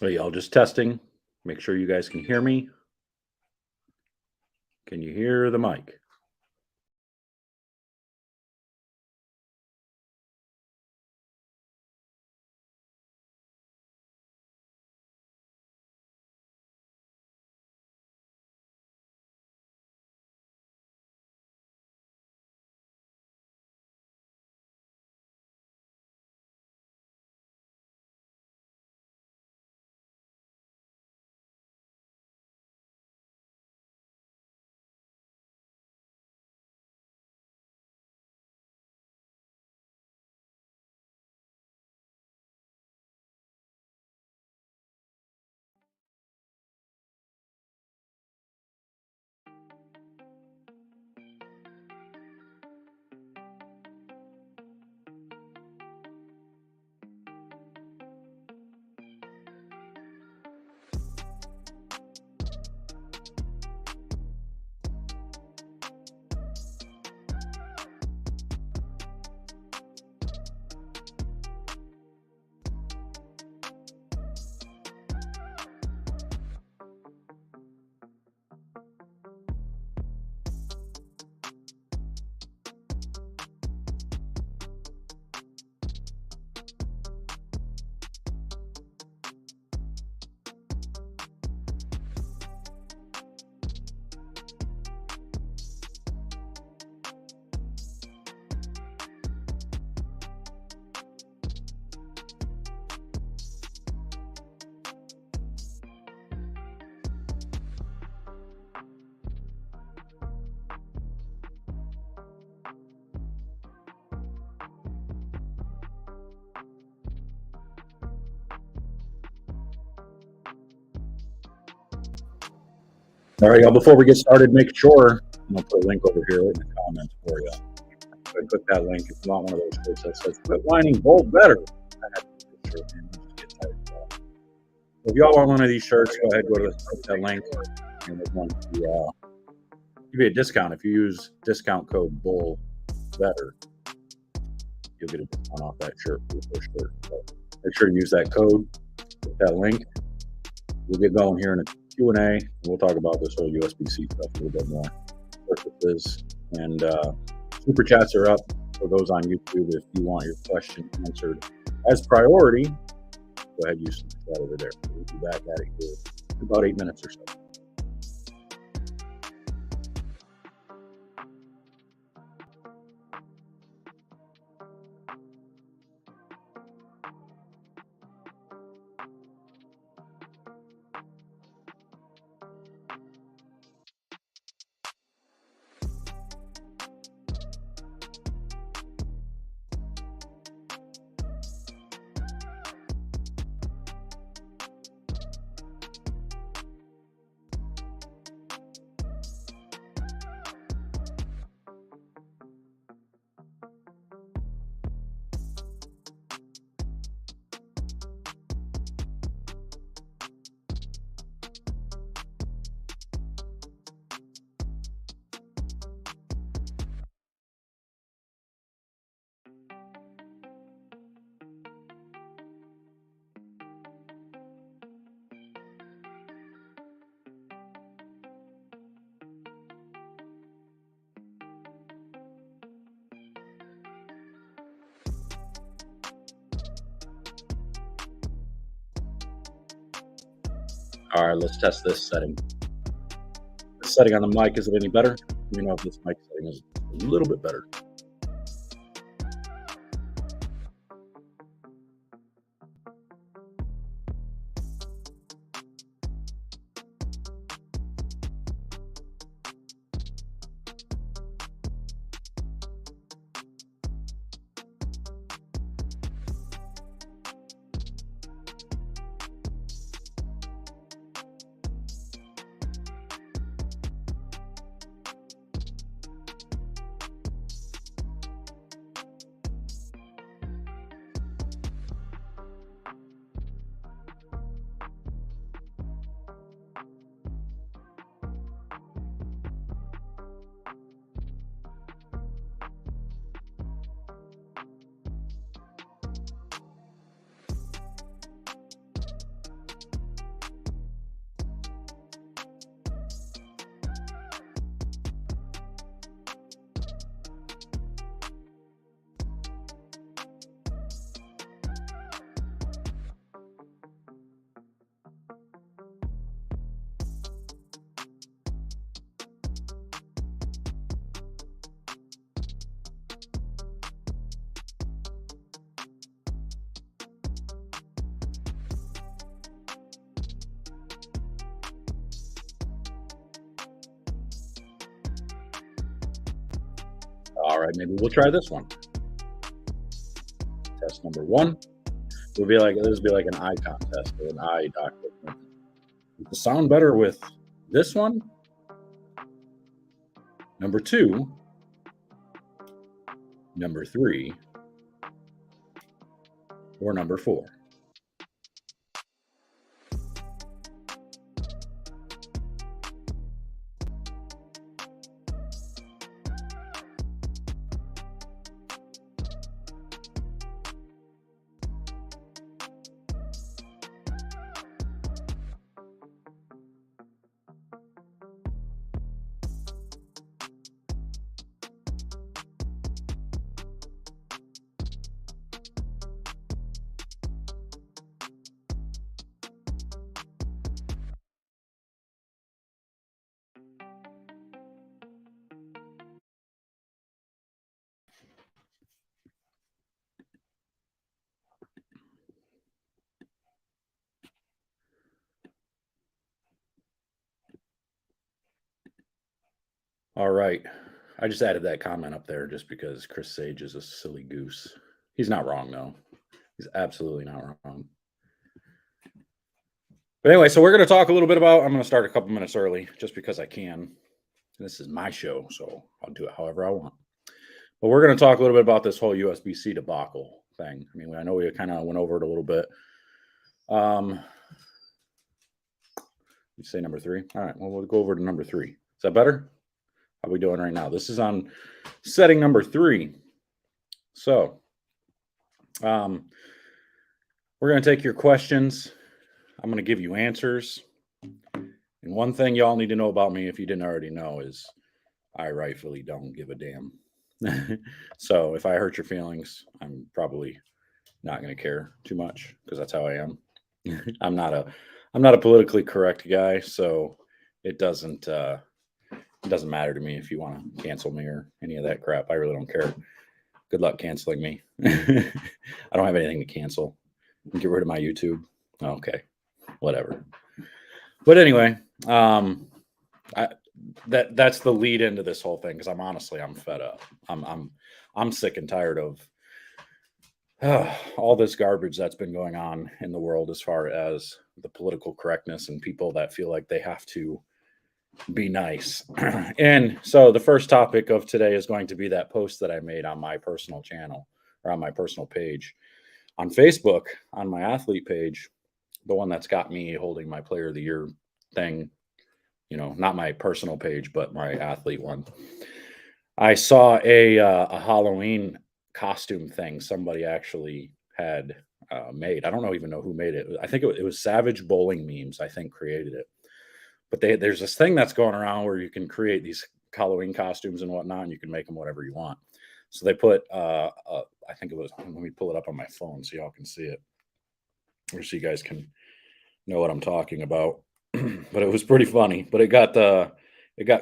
Hey, y'all, just testing. Make sure you guys can hear me. Can you hear the mic? All right, y'all, before we get started, make sure I'm going to put a link over here in the comments for you. So click that link if you want one of those shirts that says "Quit whining, bold better." I had this shirt, man. I just get tired of that. So if y'all want one of these shirts, go ahead, go to that link, and we're going to give you a discount. If you use discount code BULL better, you'll get a discount off that shirt for the first shirt. So make sure to use that code, click that link. We'll get going here in a Q&A, and we'll talk about this whole USBC stuff a little bit more. Purchases and super chats are up for those on YouTube. If you want your question answered as priority, go ahead and use super chat over there. We'll be back at it here in about 8 minutes or so. All right, let's test this setting. The setting on the mic, is it any better? Let me know if this mic setting is a little bit better. All right, maybe we'll try this one. Test number 1. This will be like an eye contest or an eye doctor. Does the sound better with this one? Number 2, number 3, or number 4? All right. I just added that comment up there just because Chris Sage is a silly goose. He's not wrong, though. He's absolutely not wrong. But anyway, so we're going to talk a little bit about, I'm going to start a couple minutes early just because I can. This is my show, so I'll do it however I want. But we're going to talk a little bit about this whole USBC debacle thing. I mean, I know we kind of went over it a little bit. You say number 3? All right, well, we'll go over to number 3. Is that better? How are we doing right now? This is on setting number 3. So, we're going to take your questions. I'm going to give you answers. And one thing y'all need to know about me, if you didn't already know, is I rightfully don't give a damn. So if I hurt your feelings, I'm probably not going to care too much because that's how I am. I'm not a politically correct guy, so it doesn't matter to me if you want to cancel me or any of that crap. I really don't care. Good luck canceling me. I don't have anything to cancel. Get rid of my YouTube. Okay, whatever. But anyway, that's the lead into this whole thing because I'm fed up. I'm sick and tired of all this garbage that's been going on in the world as far as the political correctness and people that feel like they have to be nice. And so the first topic of today is going to be that post that I made on my personal channel or on my personal page on Facebook, on my athlete page, the one that's got me holding my Player of the Year thing, you know, not my personal page, but my athlete one. I saw a Halloween costume thing somebody actually had made. I don't even know who made it. I think it was Savage Bowling Memes, I think, created it. But there's this thing that's going around where you can create these Halloween costumes and whatnot, and you can make them whatever you want. So they put, I think it was, let me pull it up on my phone so y'all can see it, or so you guys can know what I'm talking about. But it was pretty funny. But it got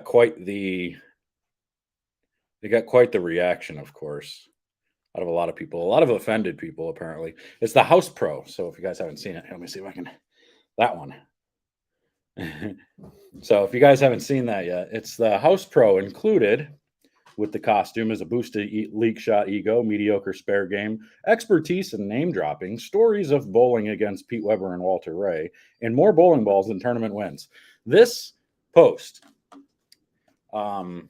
quite the reaction, of course, out of a lot of people, a lot of offended people. Apparently, it's the House Pro. So if you guys haven't seen it, let me see if I can. That one. So if you guys haven't seen that yet, it's the House Pro. Included with the costume is a boosted league shot ego, mediocre spare game, expertise in name dropping, stories of bowling against Pete Weber and Walter Ray, and more bowling balls than tournament wins. This post, for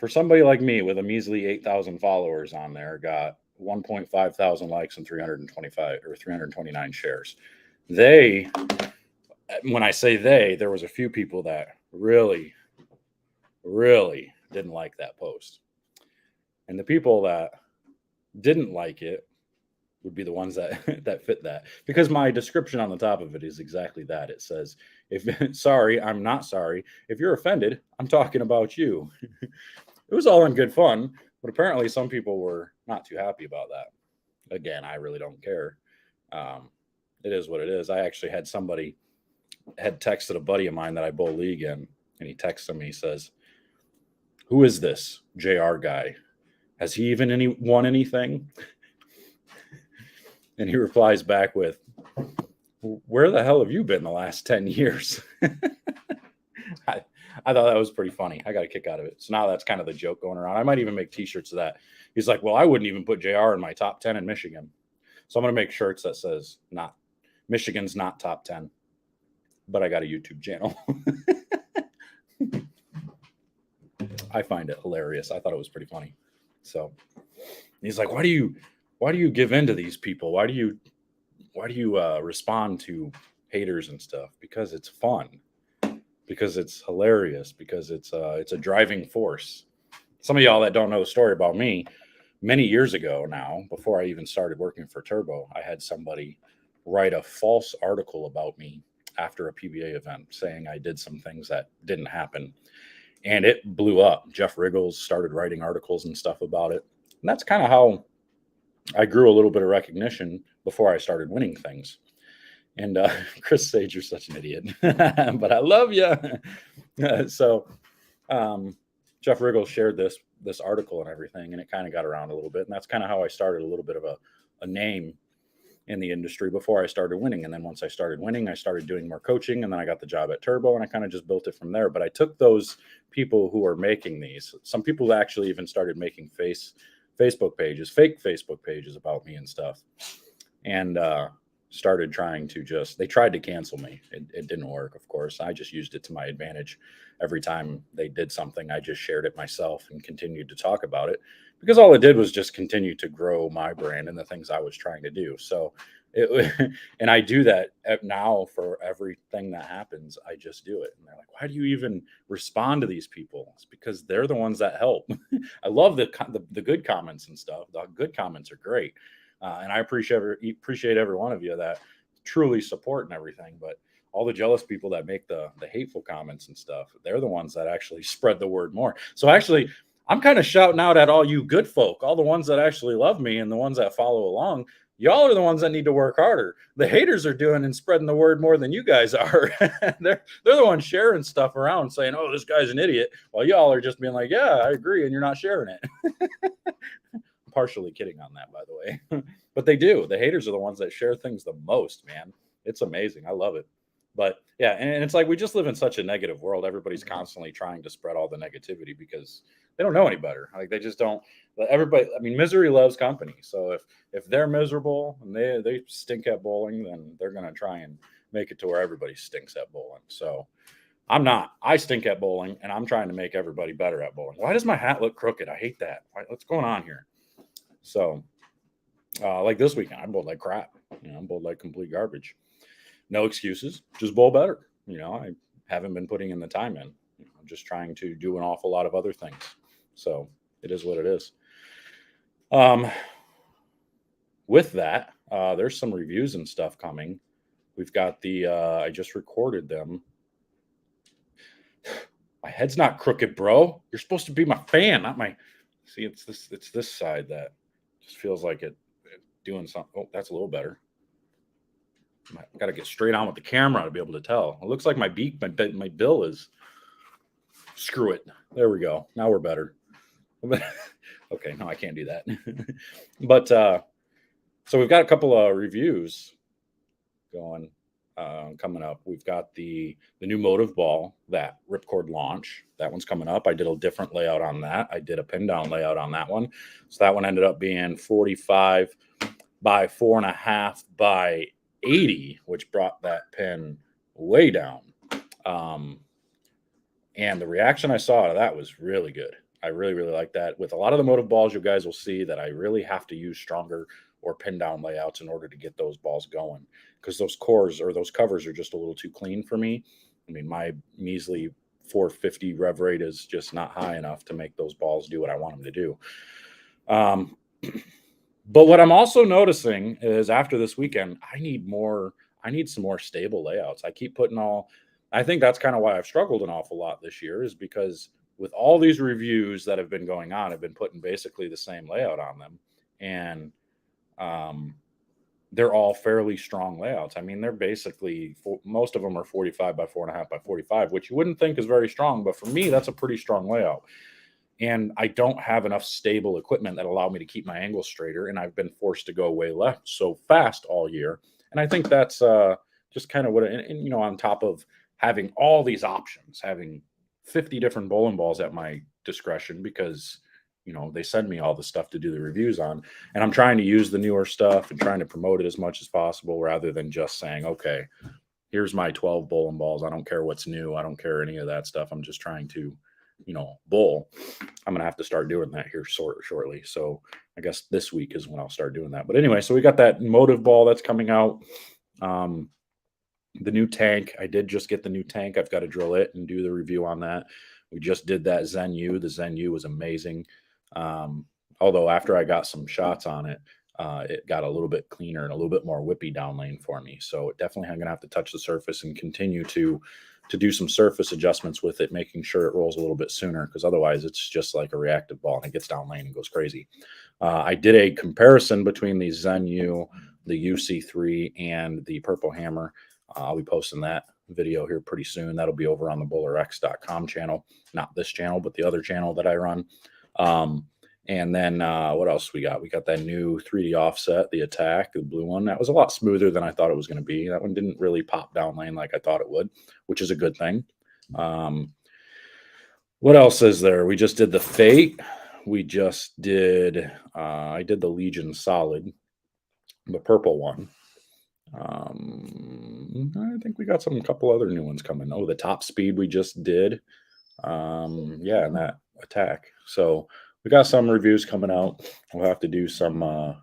somebody like me with a measly 8,000 followers on there, got 1.5 thousand likes and 329 shares. When I say there was a few people that really didn't like that post. And the people that didn't like it would be the ones that that fit that. Because my description on the top of it is exactly that. It says, sorry, I'm not sorry. If you're offended, I'm talking about you. It was all in good fun, but apparently some people were not too happy about that. Again, I really don't care. It is what it is. I actually had somebody had texted a buddy of mine that I bowl league in, and he texted me, he says, "Who is this JR guy? Has he even won anything?" And he replies back with, "Where the hell have you been the last 10 years? I thought that was pretty funny. I got a kick out of it. So now that's kind of the joke going around. I might even make t-shirts of that. He's like, well, I wouldn't even put JR in my top 10 in Michigan. So I'm going to make shirts that says not Michigan's not top 10, but I got a YouTube channel. I find it hilarious. I thought it was pretty funny. So he's like, why do you give in to these people? Why do you respond to haters and stuff? Because it's fun, because it's hilarious, because it's a driving force. Some of y'all that don't know the story about me, many years ago now, before I even started working for Turbo, I had somebody write a false article about me after a PBA event saying I did some things that didn't happen. And it blew up. Jeff Riggles started writing articles and stuff about it. And that's kind of how I grew a little bit of recognition before I started winning things. And Chris Sage, you're such an idiot, but I love you. So Jeff Riggles shared this article and everything, and it kind of got around a little bit. And that's kind of how I started a little bit of a name in the industry before I started winning. And then once I started winning, I started doing more coaching, and then I got the job at Turbo, and I kind of just built it from there. But I took those people who were making these, some people actually even started making Facebook pages, fake Facebook pages about me and stuff, and started trying to they tried to cancel me. It didn't work, of course. I just used it to my advantage. Every time they did something, I just shared it myself and continued to talk about it, because all it did was just continue to grow my brand and the things I was trying to do. So and I do that now for everything that happens. I just do it. And they're like, why do you even respond to these people? It's because they're the ones that help. I love the good comments and stuff. The good comments are great. And I appreciate every one of you that truly support and everything. But all the jealous people that make the hateful comments and stuff, they're the ones that actually spread the word more. So actually, I'm kind of shouting out at all you good folk, all the ones that actually love me and the ones that follow along. Y'all are the ones that need to work harder. The haters are doing and spreading the word more than you guys are. they're the ones sharing stuff around saying, oh, this guy's an idiot. While y'all are just being like, yeah, I agree. And you're not sharing it. Partially kidding on that, by the way. But they do. The haters are the ones that share things the most, man. It's amazing. I love it. But yeah, and it's like we just live in such a negative world. Everybody's constantly trying to spread all the negativity because they don't know any better. Like they just don't. Everybody, I mean, misery loves company. So if they're miserable and they stink at bowling, then they're gonna try and make it to where everybody stinks at bowling. So I'm not. I stink at bowling, and I'm trying to make everybody better at bowling. Why does my hat look crooked? I hate that. What's going on here? So, like this weekend, I bowled like crap. I bowled like complete garbage. No excuses, just bowl better. I haven't been putting in the time in. I'm just trying to do an awful lot of other things. So it is what it is. With that, there's some reviews and stuff coming. We've got I just recorded them. My head's not crooked, bro. You're supposed to be my fan, not my. See, it's this side that just feels like it doing something. Oh, that's a little better. I got to get straight on with the camera to be able to tell. It looks like my bill is. Screw it. There we go. Now we're better. Okay, no, I can't do that. But so we've got a couple of reviews going coming up. We've got the new Motive ball, that Ripcord launch. That one's coming up. I did a different layout on that. I did a pin down layout on that one. So that one ended up being 45 by 4.5 by 80, which brought that pin way down. And the reaction I saw out of that was really good. I really, really like that. With a lot of the Motive balls, you guys will see that I really have to use stronger or pin down layouts in order to get those balls going, because those cores or those covers are just a little too clean for me. I mean, my measly 450 rev rate is just not high enough to make those balls do what I want them to do. But what I'm also noticing is after this weekend, I need some more stable layouts. I think that's kind of why I've struggled an awful lot this year, is because with all these reviews that have been going on, I've been putting basically the same layout on them. And they're all fairly strong layouts. I mean, they're basically, most of them are 45 by 4.5 by 45, which you wouldn't think is very strong. But for me, that's a pretty strong layout. And I don't have enough stable equipment that allow me to keep my angles straighter. And I've been forced to go way left so fast all year. And I think that's just kind of what, and on top of having all these options, having 50 different bowling balls at my discretion because, they send me all the stuff to do the reviews on. And I'm trying to use the newer stuff and trying to promote it as much as possible rather than just saying, okay, here's my 12 bowling balls. I don't care what's new. I don't care any of that stuff. I'm just trying to, bowl. I'm going to have to start doing that here shortly. So I guess this week is when I'll start doing that. But anyway, so we got that motive ball that's coming out. The new tank. I did just get the new tank. I've got to drill it and do the review on that. We just did that Zen U. The Zen U was amazing. Although after I got some shots on it, it got a little bit cleaner and a little bit more whippy down lane for me. So definitely I'm going to have to touch the surface and continue to do some surface adjustments with it, making sure it rolls a little bit sooner, because otherwise it's just like a reactive ball and it gets down lane and goes crazy. I did a comparison between the Zen U, the UC3, and the Purple Hammer. I'll be posting that video here pretty soon. That'll be over on the bowlerx.com channel, not this channel, but the other channel that I run. And then what else we got? We got that new 3D offset, the Attack, the blue one. That was a lot smoother than I thought it was going to be. That one didn't really pop down lane like I thought it would, which is a good thing. What else is there? We just did the Fate. We just did, I did the Legion Solid, the purple one. I think we got a couple other new ones coming. Oh, the Top Speed we just did. Yeah, and that Attack. So we got some reviews coming out. We'll have to do some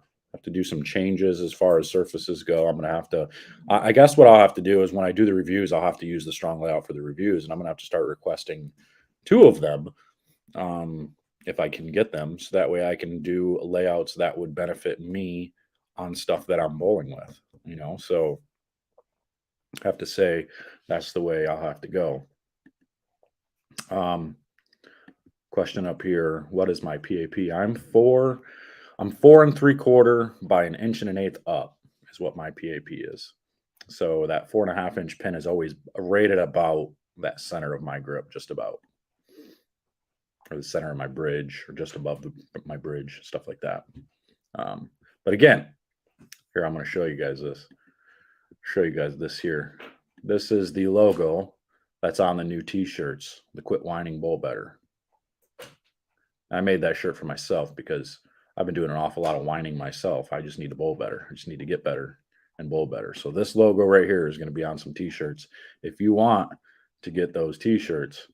changes as far as surfaces go. I'm gonna have to. I guess what I'll have to do is when I do the reviews, I'll have to use the strong layout for the reviews, and I'm gonna have to start requesting 2 of them, if I can get them, so that way I can do layouts that would benefit me on stuff that I'm bowling with. So I have to say that's the way I'll have to go. Question up here: what is my PAP? I'm 4 3/4 by 1 1/8 up is what my PAP is. So that 4.5 inch pin is always rated about that center of my grip, just about, or the center of my bridge, or just above my bridge, stuff like that. But again, here I'm going to show you guys this. Here. This is the logo that's on the new T-shirts. The Quit Whining Bowl Better. I made that shirt for myself because I've been doing an awful lot of whining myself. I just need to bowl better. I just need to get better and bowl better. So this logo right here is going to be on some T-shirts. If you want to get those T-shirts,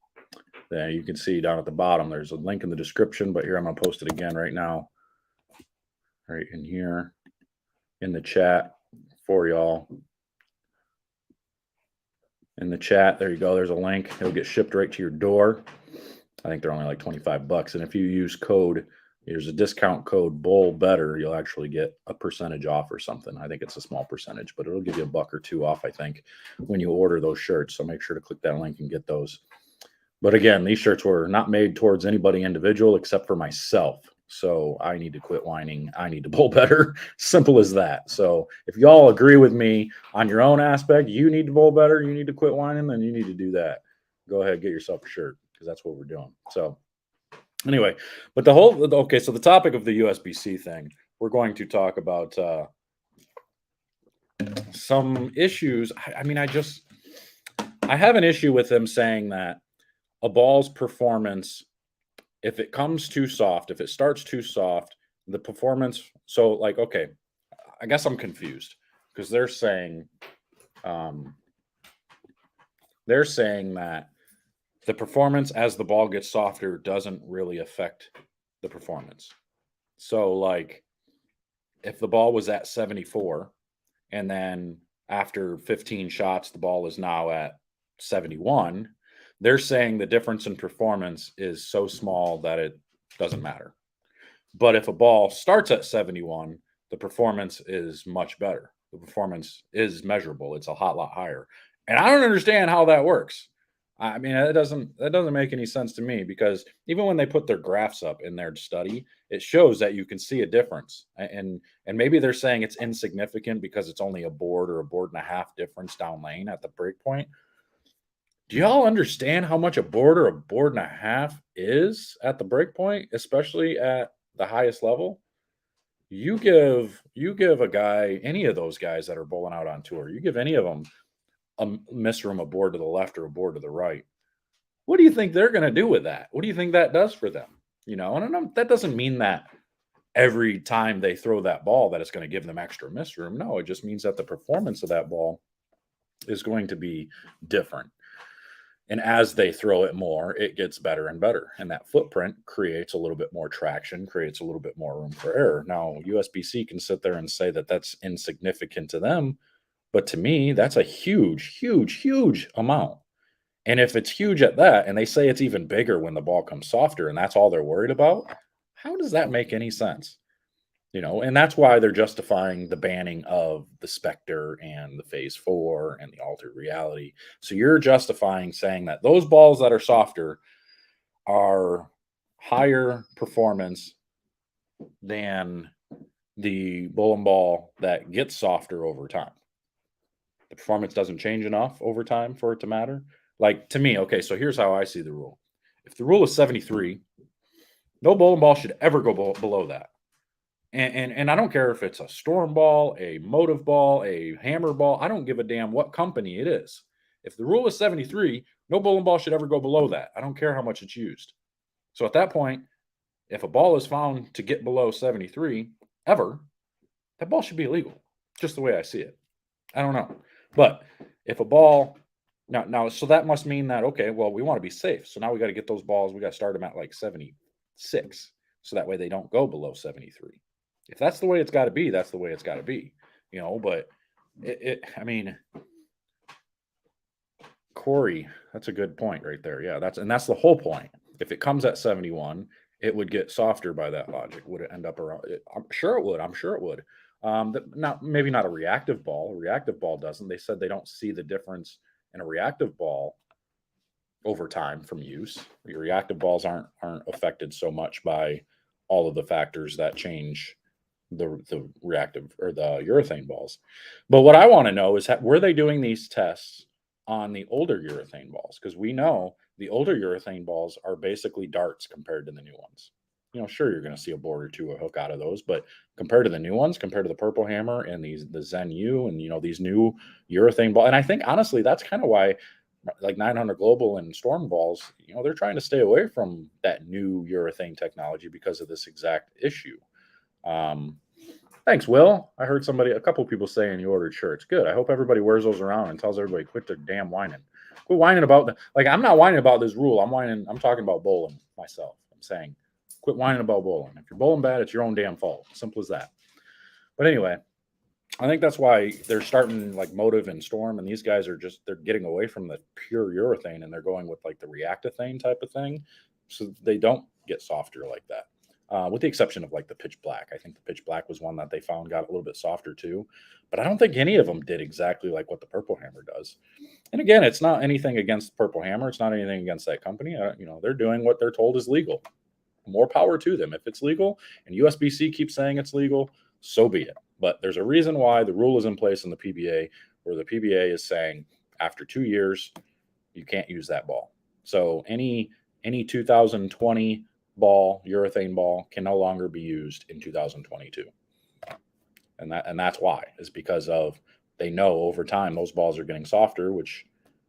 then you can see down at the bottom, there's a link in the description, but here I'm going to post it again right now. Right in here in the chat for y'all. In the chat, there you go. There's a link. It'll get shipped right to your door. I think they're only like $25. And if you use there's a discount code Bowl Better, you'll actually get a percentage off or something. I think it's a small percentage, but it'll give you $1 or $2 off, I think, when you order those shirts. So make sure to click that link and get those. But again, these shirts were not made towards anybody individual except for myself. So I need to quit whining. I need to bowl better. Simple as that. So if y'all agree with me on your own aspect, you need to bowl better, you need to quit whining, then you need to do that. Go ahead, get yourself a shirt, because that's what we're doing. So anyway, but so the topic of the USBC thing, we're going to talk about some issues. I have an issue with them saying that a ball's performance, if it comes too soft, if it starts too soft, the performance. So like, okay, I guess I'm confused because they're saying that the performance as the ball gets softer doesn't really affect the performance. So like if the ball was at 74 and then after 15 shots, the ball is now at 71, they're saying the difference in performance is so small that it doesn't matter. But if a ball starts at 71, the performance is much better. The performance is measurable. It's a lot higher. And I don't understand how that works. I mean, that doesn't make any sense to me, because even when they put their graphs up in their study, it shows that you can see a difference. And maybe they're saying it's insignificant because it's only a board or a board and a half difference down lane at the break point. Do y'all understand how much a board or a board and a half is at the break point, especially at the highest level? You give a guy, any of those guys that are bowling out on tour, you give any of them a miss room, a board to the left or a board to the right, What do you think they're going to do with that? What do you think that does for them? That doesn't mean that every time they throw that ball that it's going to give them extra miss room. No, it just means that the performance of that ball is going to be different. And as they throw it more, it gets better and better. And that footprint creates a little bit more traction, creates a little bit more room for error. Now, USBC can sit there and say that that's insignificant to them. But to me, that's a huge, huge, huge amount. And if it's huge at that, and they say it's even bigger when the ball comes softer, and that's all they're worried about, how does that make any sense? And that's why they're justifying the banning of the Spectre and the Phase 4 and the altered reality. So you're justifying saying that those balls that are softer are higher performance than the bowling ball that gets softer over time. The performance doesn't change enough over time for it to matter. Like, to me, okay, so here's how I see the rule. If the rule is 73, no bowling ball should ever go below that. And I don't care if it's a storm ball, a motive ball, a hammer ball. I don't give a damn what company it is. If the rule is 73, no bowling ball should ever go below that. I don't care how much it's used. So at that point, if a ball is found to get below 73 ever, that ball should be illegal. Just the way I see it. I don't know. But if a ball now, so that must mean that, okay, well, we want to be safe. So now we got to get those balls, we got to start them at like 76. So that way they don't go below 73. If that's the way it's got to be, that's the way it's got to be, but I mean, Corey, that's a good point right there. Yeah, that's the whole point. If it comes at 71, it would get softer by that logic. Would it end up around? I'm sure it would. Maybe not a reactive ball. A reactive ball doesn't. They said they don't see the difference in a reactive ball over time from use. Your reactive balls aren't affected so much by all of the factors that change the reactive or the urethane balls. But what I want to know is, were they doing these tests on the older urethane balls? Because we know the older urethane balls are basically darts compared to the new ones. Sure, you're going to see a board or two a hook out of those, but compared to the new ones, compared to the Purple Hammer and the Zen U and these new urethane ball, and I think honestly that's kind of why like 900 Global and Storm balls, they're trying to stay away from that new urethane technology because of this exact issue. Thanks, Will. I heard a couple people saying you ordered shirts. Good. I hope everybody wears those around and tells everybody quit their damn whining. Quit whining about I'm not whining about this rule. I'm talking about bowling myself. I'm saying quit whining about bowling. If you're bowling bad, it's your own damn fault. Simple as that. But anyway, I think that's why they're starting like Motive and Storm, and these guys they're getting away from the pure urethane and they're going with like the reactethane type of thing, so they don't get softer like that. With the exception of like the Pitch Black. I think the Pitch Black was one that they found got a little bit softer too, but I don't think any of them did exactly like what the Purple Hammer does. And again, it's not anything against Purple Hammer. It's not anything against that company. They're doing what they're told is legal. More power to them. If it's legal and USBC keeps saying it's legal, so be it. But there's a reason why the rule is in place in the PBA, where the PBA is saying after 2 years, you can't use that ball. So any 2020 ball, urethane ball, can no longer be used in 2022. And that's why, is because of they know over time those balls are getting softer, which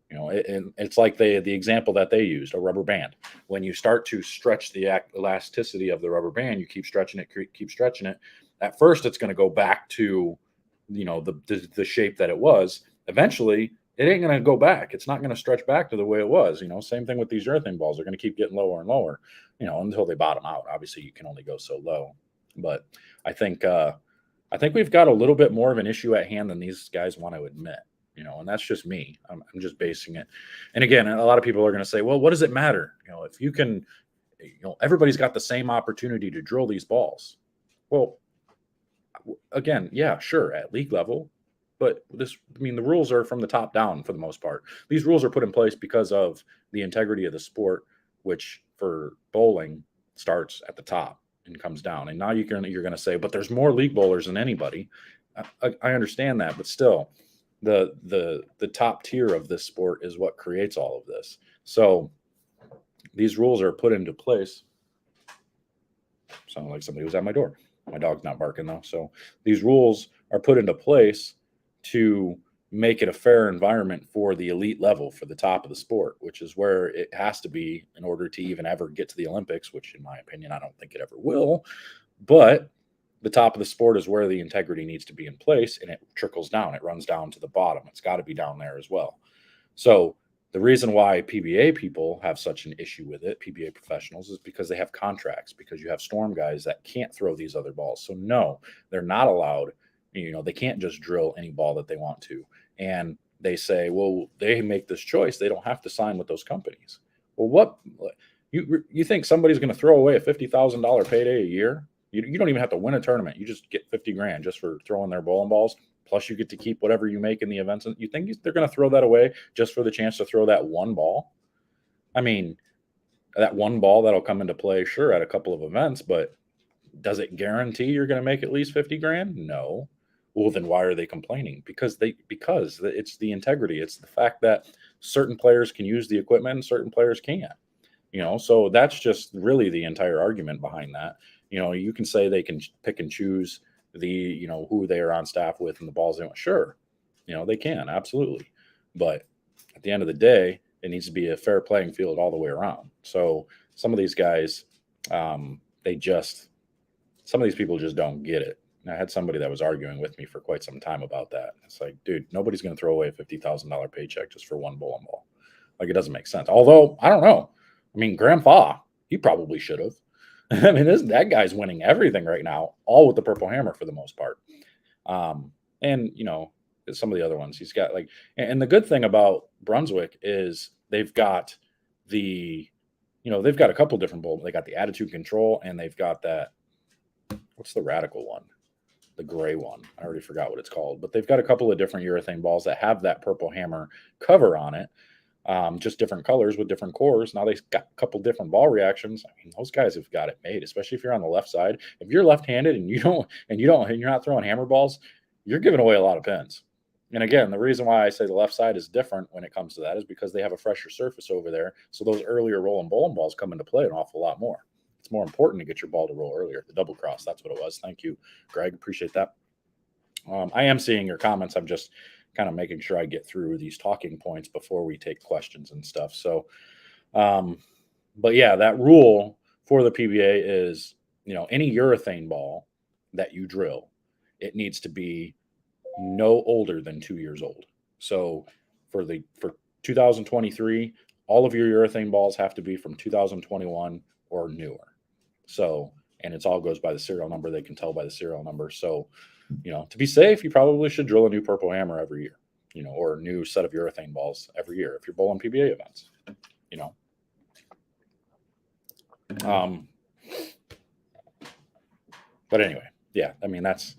it's like the example that they used, a rubber band. When you start to stretch the elasticity of the rubber band, you keep stretching it. At first, it's going to go back to the shape that it was. Eventually, it ain't going to go back. It's not going to stretch back to the way it was. Same thing with these urethane balls. They're going to keep getting lower and lower, until they bottom out. Obviously, you can only go so low. But I think we've got a little bit more of an issue at hand than these guys want to admit. And that's just me. I'm just basing it. And again, a lot of people are going to say, well, what does it matter? If you can, everybody's got the same opportunity to drill these balls. Well, again, yeah, sure, at league level. But the rules are from the top down for the most part. These rules are put in place because of the integrity of the sport, which for bowling starts at the top and comes down. And now you're going to say, but there's more league bowlers than anybody. I understand that, but still, the top tier of this sport is what creates all of this. So these rules are put into place. Sounded like somebody was at my door. My dog's not barking though. So these rules are put into place to make it a fair environment for the elite level, for the top of the sport, which is where it has to be in order to even ever get to the Olympics, which in my opinion, I don't think it ever will. But the top of the sport is where the integrity needs to be in place, and it trickles down. It runs down to the bottom. It's got to be down there as well. So the reason why PBA people have such an issue with it, PBA professionals, is because they have contracts, because you have storm guys that can't throw these other balls. So no, they're not allowed. They can't just drill any ball that they want to. And they say, well, they make this choice. They don't have to sign with those companies. Well, what you think somebody's going to throw away a $50,000 payday a year? You don't even have to win a tournament. You just get 50 grand just for throwing their bowling balls. Plus, you get to keep whatever you make in the events. You think they're going to throw that away just for the chance to throw that one ball? I mean, that one ball that'll come into play, sure, at a couple of events, but does it guarantee you're going to make at least 50 grand? No. Well, then why are they complaining? Because it's the integrity. It's the fact that certain players can use the equipment and certain players can't. So that's just really the entire argument behind that. You can say they can pick and choose who they are on staff with and the balls they want. Sure. They can, absolutely. But at the end of the day, it needs to be a fair playing field all the way around. So some of these guys, some of these people just don't get it. And I had somebody that was arguing with me for quite some time about that. It's like, dude, nobody's going to throw away a $50,000 paycheck just for one bowling ball. Like, it doesn't make sense. Although, I don't know. I mean, Grandpa, he probably should have. I mean, that guy's winning everything right now, all with the Purple Hammer for the most part. And some of the other ones he's got, like, and the good thing about Brunswick is they've got they've got a couple different bowls. They got the Attitude Control, and they've got that, what's the Radical one? The gray one. I already forgot what it's called, but they've got a couple of different urethane balls that have that Purple Hammer cover on it. Just different colors with different cores. Now they've got a couple different ball reactions. I mean, those guys have got it made, especially if you're on the left side. If you're left-handed and you're not throwing hammer balls, you're giving away a lot of pins. And again, the reason why I say the left side is different when it comes to that is because they have a fresher surface over there. So those earlier rolling bowling balls come into play an awful lot more. It's more important to get your ball to roll earlier. The double cross, that's what it was. Thank you, Greg. Appreciate that. I am seeing your comments. I'm just kind of making sure I get through these talking points before we take questions and stuff. So, but yeah, that rule for the PBA is, any urethane ball that you drill, it needs to be no older than 2 years old. So for 2023, all of your urethane balls have to be from 2021 or newer. So, and it all goes by the serial number. They can tell by the serial number. So, to be safe, you probably should drill a new Purple Hammer every year, or a new set of urethane balls every year if you're bowling PBA events, But anyway, yeah, I mean, that's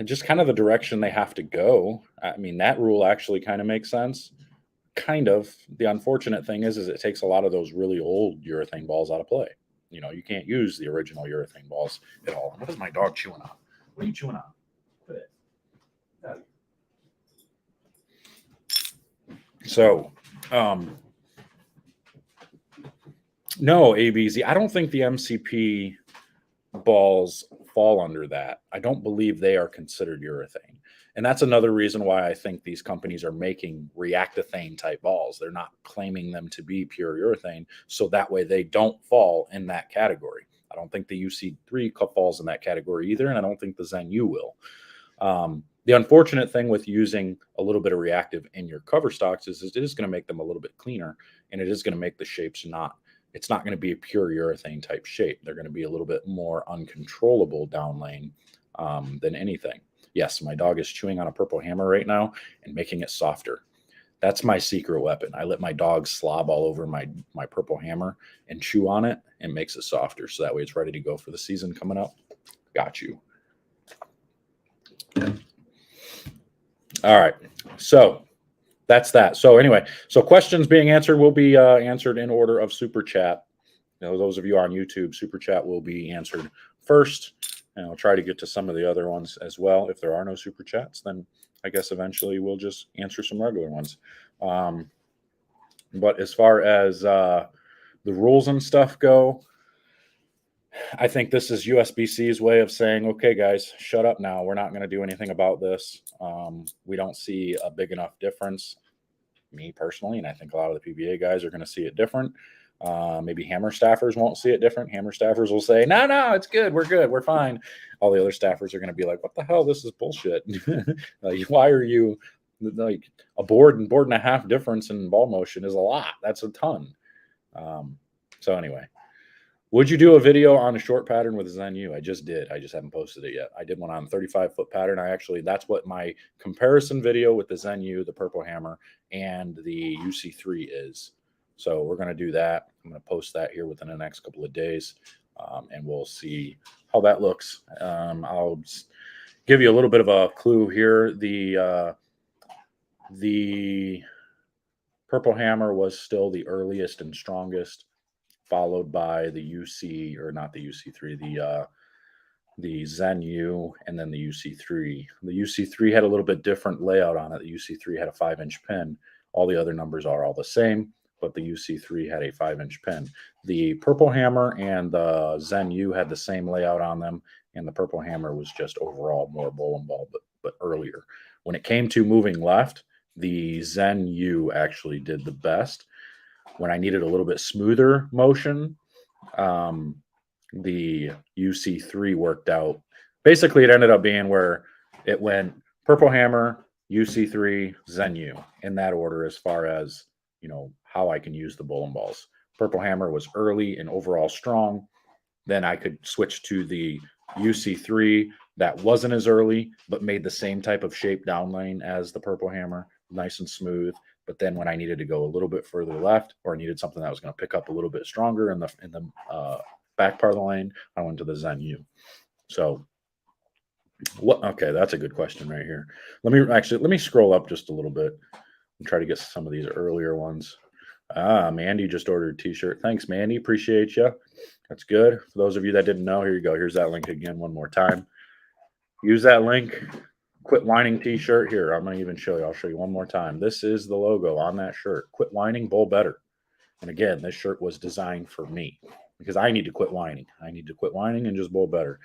just kind of the direction they have to go. I mean, that rule actually kind of makes sense. Kind of. The unfortunate thing is it takes a lot of those really old urethane balls out of play. You can't use the original urethane balls at all. What is my dog chewing on? What are you chewing on? So, no, ABZ. I don't think the MCP balls fall under that. I don't believe they are considered urethane. And that's another reason why I think these companies are making reactathane type balls. They're not claiming them to be pure urethane, so that way they don't fall in that category. I don't think the UC3 falls in that category either, and I don't think the Zen U will. The unfortunate thing with using a little bit of reactive in your cover stocks is it is going to make them a little bit cleaner, and it is going to make the shapes it's not going to be a pure urethane type shape. They're going to be a little bit more uncontrollable down lane than anything. Yes, my dog is chewing on a Purple Hammer right now and making it softer. That's my secret weapon. I let my dog slob all over my Purple Hammer and chew on it and makes it softer. So that way it's ready to go for the season coming up. Got you. All right. So that's that. So anyway, so questions being answered will be answered in order of Super Chat. Those of you on YouTube, Super Chat will be answered first. And I'll try to get to some of the other ones as well. If there are no Super Chats, then I guess eventually we'll just answer some regular ones. But as far as the rules and stuff go, I think this is USBC's way of saying, okay, guys, shut up now. We're not going to do anything about this. We don't see a big enough difference, me personally, and I think a lot of the PBA guys are going to see it different. Maybe hammer staffers won't see it different. Hammer staffers will say, no, it's good. We're good. We're fine. All the other staffers are going to be like, what the hell? This is bullshit. Like, why are you like a board and a half difference in ball motion is a lot. That's a ton. So anyway, would you do a video on a short pattern with Zen U? I just did. I just haven't posted it yet. I did one on 35-foot pattern. That's what my comparison video with the Zen U, the Purple Hammer, and the UC3 is. So we're going to do that. I'm going to post that here within the next couple of days, and we'll see how that looks. I'll give you a little bit of a clue here. The Purple Hammer was still the earliest and strongest, followed by the UC, or not the UC3, the Zen U, and then the UC3. The UC3 had a little bit different layout on it. The UC3 had a 5-inch pin. All the other numbers are all the same, but the UC3 had a 5-inch pin. The Purple Hammer and the Zen U had the same layout on them, and the Purple Hammer was just overall more bowling ball, but earlier. When it came to moving left, the Zen U actually did the best. When I needed a little bit smoother motion, the UC3 worked out. Basically, it ended up being where it went Purple Hammer, UC3, Zen U, in that order as far as, how I can use the bowling balls. Purple Hammer was early and overall strong. Then I could switch to the UC3 that wasn't as early, but made the same type of shape down lane as the Purple Hammer, nice and smooth. But then when I needed to go a little bit further left, or I needed something that was going to pick up a little bit stronger in the back part of the lane, I went to the Zen U. So what? Okay, that's a good question right here. Let me scroll up just a little bit and try to get some of these earlier ones. Mandy just ordered a t-shirt. Thanks, Mandy. Appreciate you. That's good. For those of you that didn't know, here you go. Here's that link again one more time. Use that link. Quit whining t-shirt. Here, I'm going to even show you. I'll show you one more time. This is the logo on that shirt. Quit whining, bowl better. And again, this shirt was designed for me because I need to quit whining. I need to quit whining and just bowl better.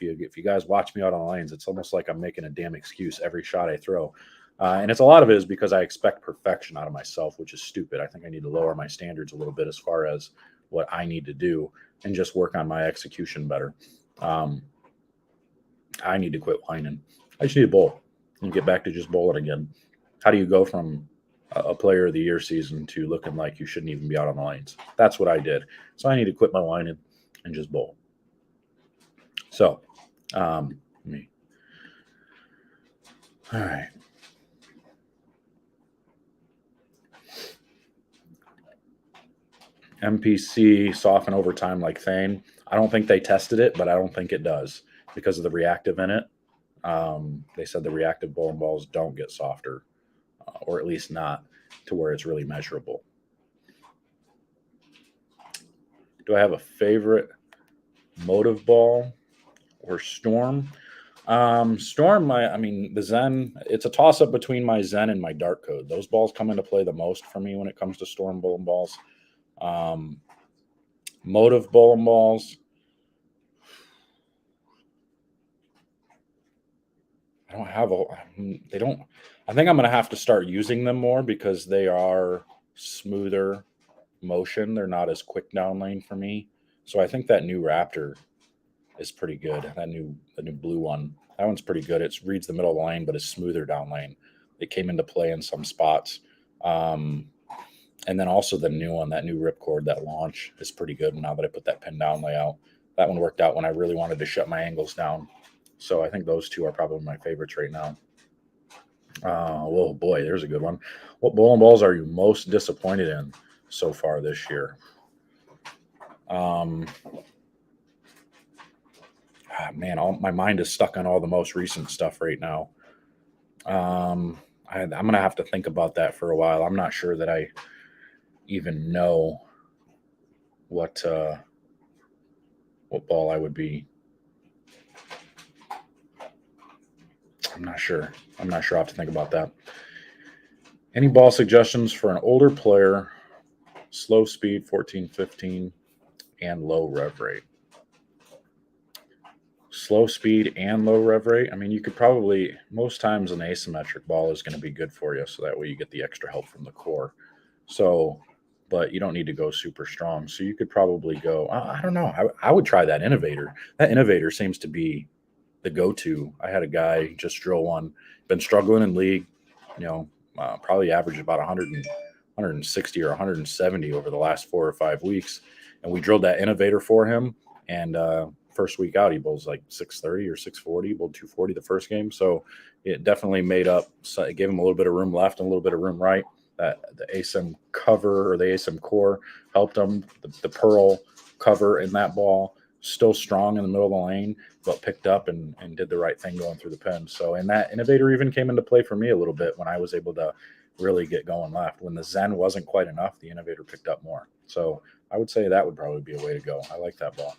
If you guys watch me out on the lanes, it's almost like I'm making a damn excuse every shot I throw. And it's a lot of it is because I expect perfection out of myself, which is stupid. I think I need to lower my standards a little bit as far as what I need to do and just work on my execution better. I need to quit whining. I just need to bowl and get back to just bowling again. How do you go from a player of the year season to looking like you shouldn't even be out on the lanes? That's what I did. So I need to quit my whining and just bowl. So, all right. MPC soften over time like Thane. I don't think they tested it, but I don't think it does because of the reactive in it. They said the reactive bowling balls don't get softer, or at least not to where it's really measurable. Do I have a favorite motive ball or Storm? Storm, the Zen, it's a toss-up between my Zen and my Dark Code. Those balls come into play the most for me when it comes to Storm bowling balls. Motive bowling balls, I think I'm going to have to start using them more because they are smoother motion. They're not as quick down lane for me. So I think that new Raptor is pretty good. The new blue one, that one's pretty good. It reads the middle of the lane, but it's smoother down lane. It came into play in some spots. And then also the new one, that new Ripcord, that launch is pretty good now that I put that pin down layout. That one worked out when I really wanted to shut my angles down. So I think those two are probably my favorites right now. Oh boy, there's a good one. What bowling balls are you most disappointed in so far this year? My mind is stuck on all the most recent stuff right now. I'm going to have to think about that for a while. I'm not sure that I even know what ball I would be. I'm not sure. I'll have to think about that. Any ball suggestions for an older player, slow speed, 14, 15, and low rev rate? slow speed and low rev rate. I mean, you could probably, most times an asymmetric ball is going to be good for you. So that way you get the extra help from the core. So, but you don't need to go super strong. So you could probably go, I don't know. I would try that innovator. That innovator seems to be the go-to. I had a guy just drill one, been struggling in league, you know, probably averaged about 160 or 170 over the last 4 or 5 weeks. And we drilled that innovator for him. And first week out, he bowls like 630 or 640, bowled 240 the first game. So it definitely made up. So it gave him a little bit of room left and a little bit of room right. That the ASIM cover or the ASIM core helped him. The pearl cover in that ball still strong in the middle of the lane, but picked up and did the right thing going through the pin. So, and that innovator even came into play for me a little bit when I was able to really get going left. When the Zen wasn't quite enough, the innovator picked up more. So I would say that would probably be a way to go. I like that ball.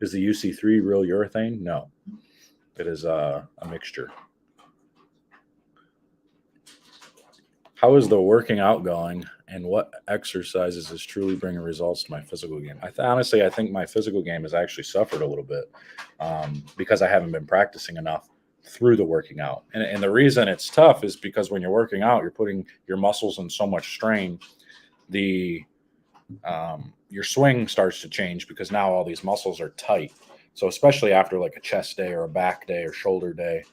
Is the UC3 real urethane? No, it is a mixture. How is the working out going, and what exercises is truly bringing results to my physical game? Honestly, I think my physical game has actually suffered a little bit because I haven't been practicing enough through the working out. And the reason it's tough is because when you're working out, you're putting your muscles in so much strain. The Your swing starts to change because now all these muscles are tight. So especially after like a chest day or a back day or shoulder day,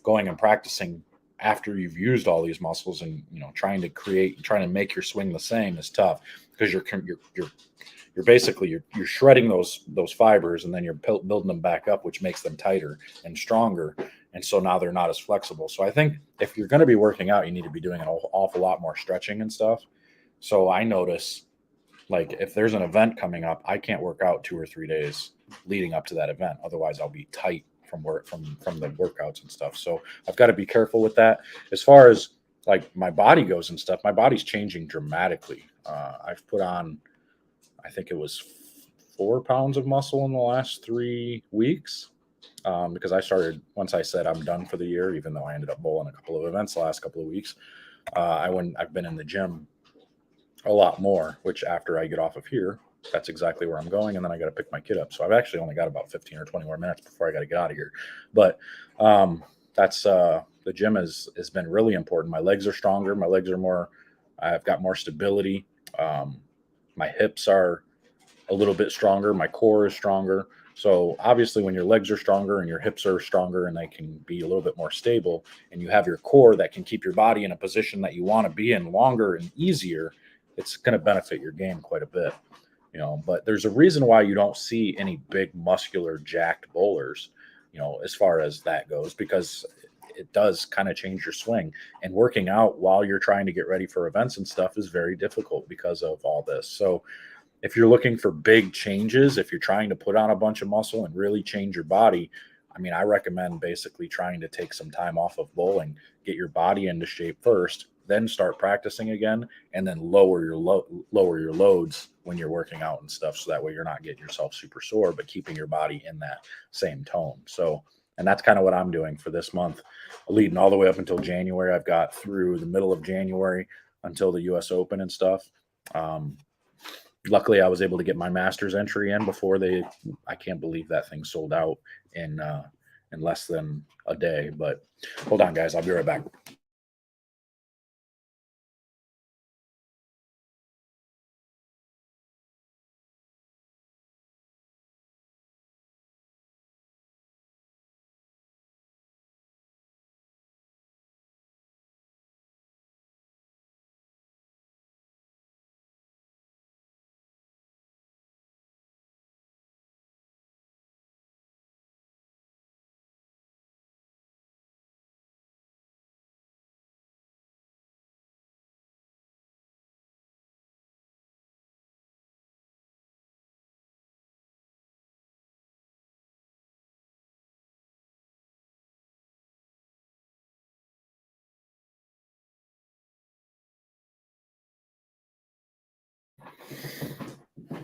going and practicing after you've used all these muscles and trying to make your swing the same is tough because you're basically you're shredding those fibers and then you're building them back up, which makes them tighter and stronger. And so now they're not as flexible. So I think if you're going to be working out, you need to be doing an awful lot more stretching and stuff. So I notice, like, if there's an event coming up, I can't work out 2 or 3 days leading up to that event. Otherwise, I'll be tight from the workouts and stuff. So I've got to be careful with that. As far as like my body goes and stuff, my body's changing dramatically. I've put on, I think it was 4 pounds of muscle in the last 3 weeks. Because I started once I said I'm done for the year, even though I ended up bowling a couple of events the last couple of weeks. I've been in the gym a lot more, which after I get off of here, that's exactly where I'm going. And then I got to pick my kid up. So I've actually only got about 15 or 20 more minutes before I got to get out of here. But that's the gym has been really important. My legs are stronger. My legs are more, I've got more stability. My hips are a little bit stronger. My core is stronger. So obviously when your legs are stronger and your hips are stronger and they can be a little bit more stable and you have your core that can keep your body in a position that you want to be in longer and easier, it's going to benefit your game quite a bit. But there's a reason why you don't see any big muscular jacked bowlers, as far as that goes, because it does kind of change your swing, and working out while you're trying to get ready for events and stuff is very difficult because of all this. So if you're looking for big changes, if you're trying to put on a bunch of muscle and really change your body, I mean, I recommend basically trying to take some time off of bowling, get your body into shape first, then start practicing again, and then lower your loads when you're working out and stuff. So that way you're not getting yourself super sore, but keeping your body in that same tone. So, and that's kind of what I'm doing for this month, leading all the way up until January. I've got through the middle of January until the US Open and stuff. Luckily, I was able to get my master's entry in before I can't believe that thing sold out in less than a day. But hold on, guys, I'll be right back.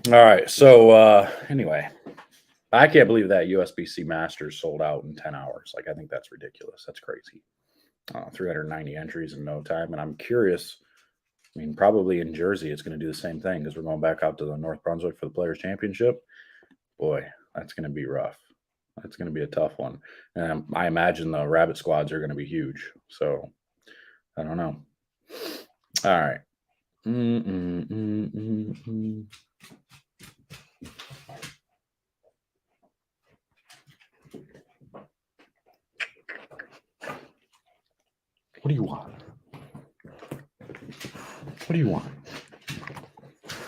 All right. So anyway, I can't believe that USBC Masters sold out in 10 hours. Like, I think that's ridiculous. That's crazy. 390 entries in no time. And I'm curious. I mean, probably in Jersey, it's going to do the same thing because we're going back out to the North Brunswick for the Players Championship. Boy, that's going to be rough. That's going to be a tough one. And I imagine the rabbit squads are going to be huge. So I don't know. All right. Mm-mm-mm-mm-mm. What do you want? What do you want?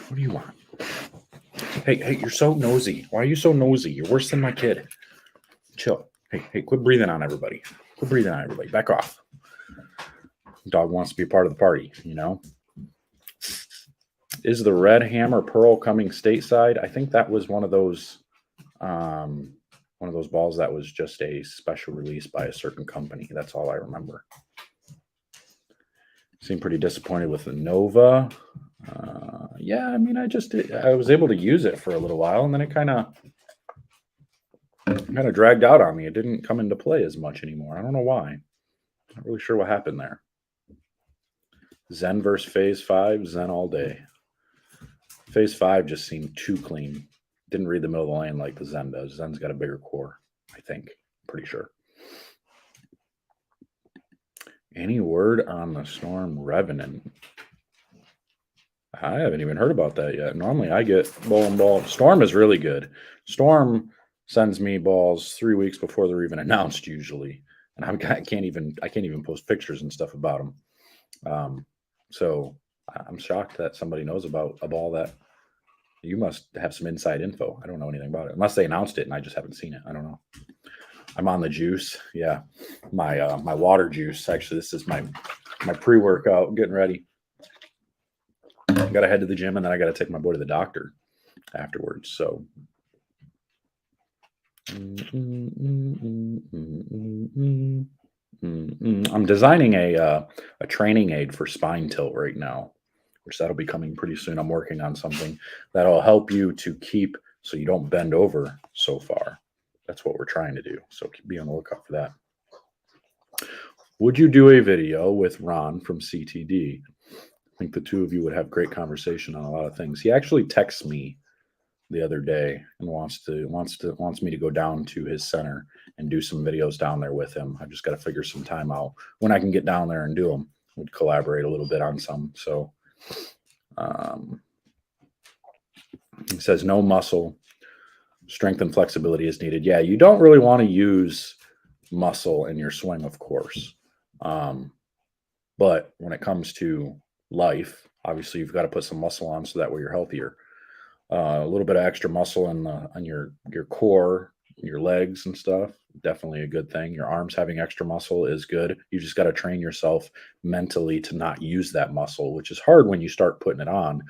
What do you want? Hey, you're so nosy. Why are you so nosy? You're worse than my kid. Chill. Hey, quit breathing on everybody. Quit breathing on everybody. Back off. Dog wants to be a part of the party, you know? Is the red hammer pearl coming stateside? I think that was one of those balls that was just a special release by a certain company. That's all I remember. Seemed pretty disappointed with the Nova. Yeah, I mean, I was able to use it for a little while, and then it kind of dragged out on me. It didn't come into play as much anymore. I don't know why. Not really sure what happened there. Zen versus Phase 5, Zen all day. Phase 5 just seemed too clean. Didn't read the middle of the lane like the Zen does. Zen's got a bigger core, I think. Pretty sure. Any word on the Storm Revenant? I haven't even heard about that yet. Normally I get ball. Storm is really good. Storm sends me balls 3 weeks before they're even announced usually. And I can't even post pictures and stuff about them. So I'm shocked that somebody knows about a ball that you must have some inside info. I don't know anything about it unless they announced it and I just haven't seen it. I don't know. I'm on the juice. Yeah. My water juice. Actually, this is my pre-workout, getting ready. I got to head to the gym and then I got to take my boy to the doctor afterwards. So I'm designing a training aid for spine tilt right now, which that'll be coming pretty soon. I'm working on something that'll help you to keep so you don't bend over so far. That's what we're trying to do. So be on the lookout for that. Would you do a video with Ron from CTD? I think the two of you would have great conversation on a lot of things. He actually texts me the other day and wants me to go down to his center and do some videos down there with him. I've just got to figure some time out when I can get down there and do them. We'd collaborate a little bit on some. So he says no muscle, strength and flexibility is needed. Yeah, you don't really want to use muscle in your swing, of course. But when it comes to life, obviously you've got to put some muscle on so that way you're healthier. A little bit of extra muscle on your core, your legs and stuff, definitely a good thing. Your arms having extra muscle is good. You just got to train yourself mentally to not use that muscle, which is hard when you start putting it on.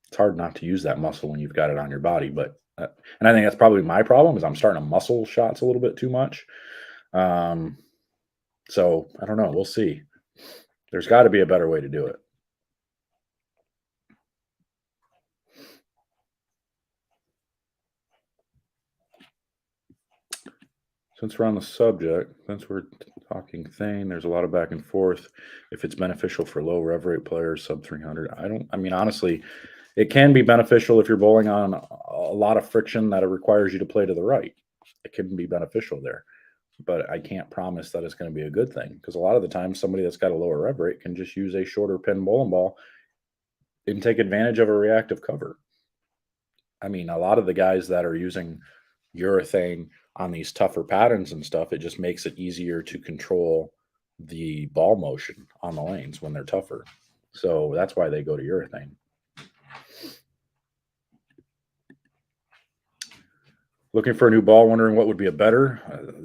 It's hard not to use that muscle when you've got it on your body, but and I think that's probably my problem is I'm starting to muscle shots a little bit too much. So I don't know. We'll see. There's got to be a better way to do it. Since we're on the subject, since we're talking Thane, there's a lot of back and forth. If it's beneficial for low rev rate players, sub 300, I mean, honestly, it can be beneficial if you're bowling on a lot of friction that it requires you to play to the right. It can be beneficial there, but I can't promise that it's going to be a good thing because a lot of the time somebody that's got a lower rev rate can just use a shorter pin bowling ball and take advantage of a reactive cover. I mean, a lot of the guys that are using urethane on these tougher patterns and stuff, it just makes it easier to control the ball motion on the lanes when they're tougher. So that's why they go to urethane. Looking for a new ball, wondering what would be a better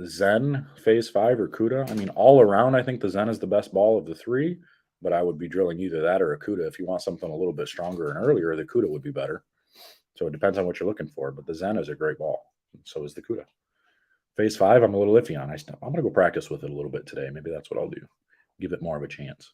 Zen Phase 5 or CUDA. I mean, all around, I think the Zen is the best ball of the three, but I would be drilling either that or a CUDA. If you want something a little bit stronger and earlier, the CUDA would be better. So it depends on what you're looking for, but the Zen is a great ball. So is the CUDA. Phase 5, I'm a little iffy on. I'm going to go practice with it a little bit today. Maybe that's what I'll do. Give it more of a chance.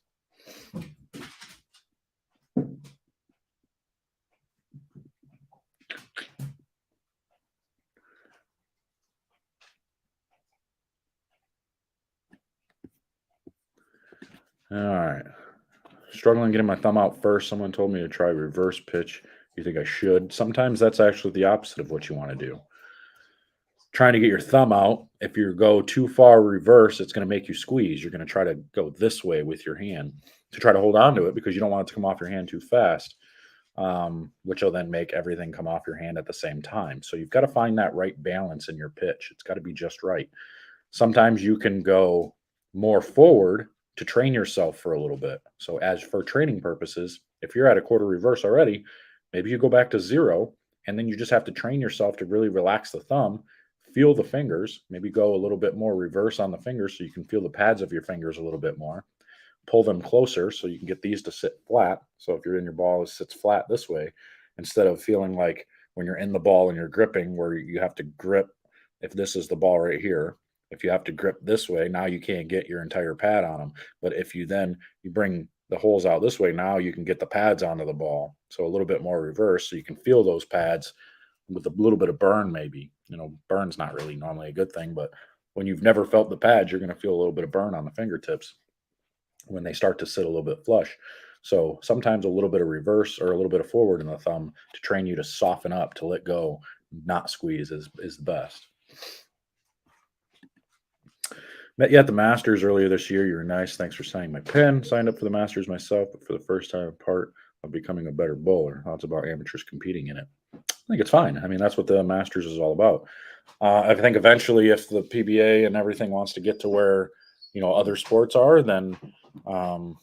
All right. Struggling getting my thumb out first. Someone told me to try reverse pitch You think I should? Sometimes that's actually the opposite of what you want to do. Trying to get your thumb out, if you go too far reverse, it's going to make you squeeze. You're going to try to go this way with your hand to try to hold on to it because you don't want it to come off your hand too fast, which will then make everything come off your hand at the same time. So you've got to find that right balance in your pitch. It's got to be just right. Sometimes you can go more forward to train yourself for a little bit. So as for training purposes, if you're at a quarter reverse already, maybe you go back to 0, and then you just have to train yourself to really relax the thumb, feel the fingers, maybe go a little bit more reverse on the fingers so you can feel the pads of your fingers a little bit more. Pull them closer so you can get these to sit flat. So if you're in your ball, it sits flat this way instead of feeling like when you're in the ball and you're gripping where you have to grip. If this is the ball right here, if you have to grip this way, now you can't get your entire pad on them. But if you bring the holes out this way, now you can get the pads onto the ball. So a little bit more reverse so you can feel those pads with a little bit of burn maybe. Burn's not really normally a good thing, but when you've never felt the pads, you're going to feel a little bit of burn on the fingertips when they start to sit a little bit flush. So sometimes a little bit of reverse or a little bit of forward in the thumb to train you to soften up, to let go, not squeeze is the best. Met you at the Masters earlier this year. You were nice. Thanks for signing my pen. Signed up for the Masters myself, but for the first time, part of becoming a better bowler. Thoughts about amateurs competing in it? I think it's fine. I mean, that's what the Masters is all about. I think eventually, if the PBA and everything wants to get to where other sports are, then going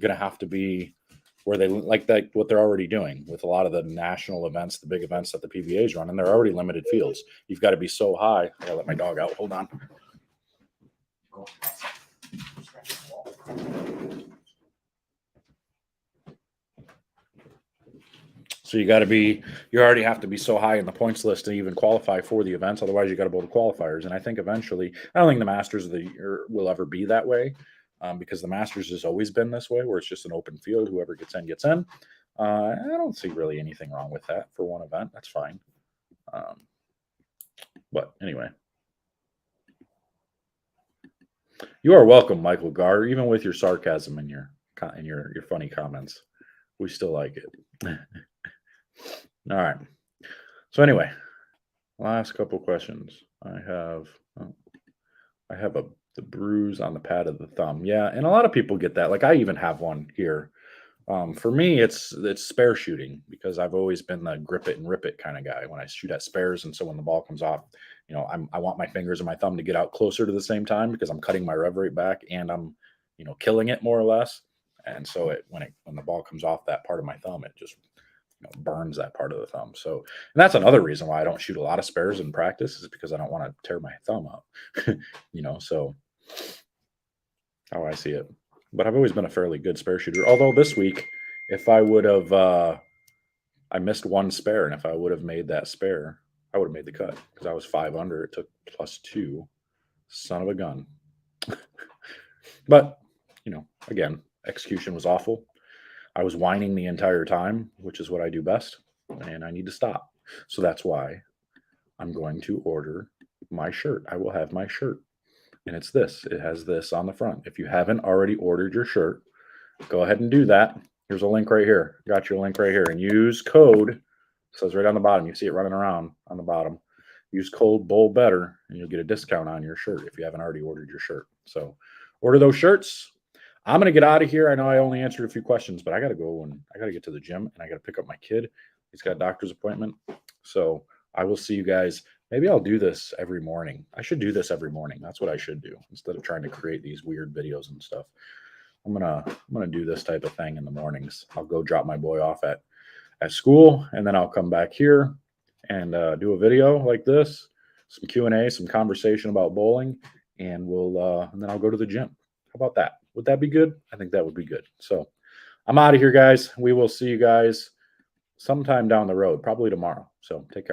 to have to be where they like that what they're already doing with a lot of the national events, the big events that the PBA's run, and they're already limited fields. You've got to be so high. I gotta let my dog out. Hold on. So you already have to be so high in the points list to even qualify for the events. Otherwise, you got to bowl the qualifiers. And I think eventually, I don't think the Masters of the year will ever be that way, because the Masters has always been this way, where it's just an open field. Whoever gets in, gets in. I don't see really anything wrong with that for one event. That's fine. But anyway. You are welcome, Michael Gar, even with your sarcasm and your funny comments. We still like it. All right. So anyway, last couple questions. I have the bruise on the pad of the thumb. Yeah, and a lot of people get that. Like I even have one here. For me, it's spare shooting because I've always been the grip it and rip it kind of guy when I shoot at spares. And so when the ball comes off, I want my fingers and my thumb to get out closer to the same time because I'm cutting my rev rate back and I'm, killing it more or less. And so when the ball comes off that part of my thumb, it just burns that part of the thumb. So, and that's another reason why I don't shoot a lot of spares in practice is because I don't want to tear my thumb up, so how I see it. But I've always been a fairly good spare shooter. Although this week, if I would have, I missed one spare, and if I would have made that spare, I would have made the cut because I was 5 under. It took +2. Son of a gun. But, again, execution was awful. I was whining the entire time, which is what I do best, and I need to stop. So that's why I'm going to order my shirt. I will have my shirt. And it's this. It has this on the front. If you haven't already ordered your shirt, go ahead and do that. Here's a link right here. Got your link right here. And use code. It says right on the bottom. You see it running around on the bottom. Use code BOWLBETTER, and you'll get a discount on your shirt if you haven't already ordered your shirt. So order those shirts. I'm going to get out of here. I know I only answered a few questions, but I got to go and I got to get to the gym and I got to pick up my kid. He's got a doctor's appointment. So I will see you guys. Maybe I'll do this every morning. I should do this every morning. That's what I should do instead of trying to create these weird videos and stuff. I'm gonna do this type of thing in the mornings. I'll go drop my boy off at school, and then I'll come back here and do a video like this, some Q&A, some conversation about bowling, and and then I'll go to the gym. How about that? Would that be good? I think that would be good. So I'm out of here, guys. We will see you guys sometime down the road, probably tomorrow. So take care.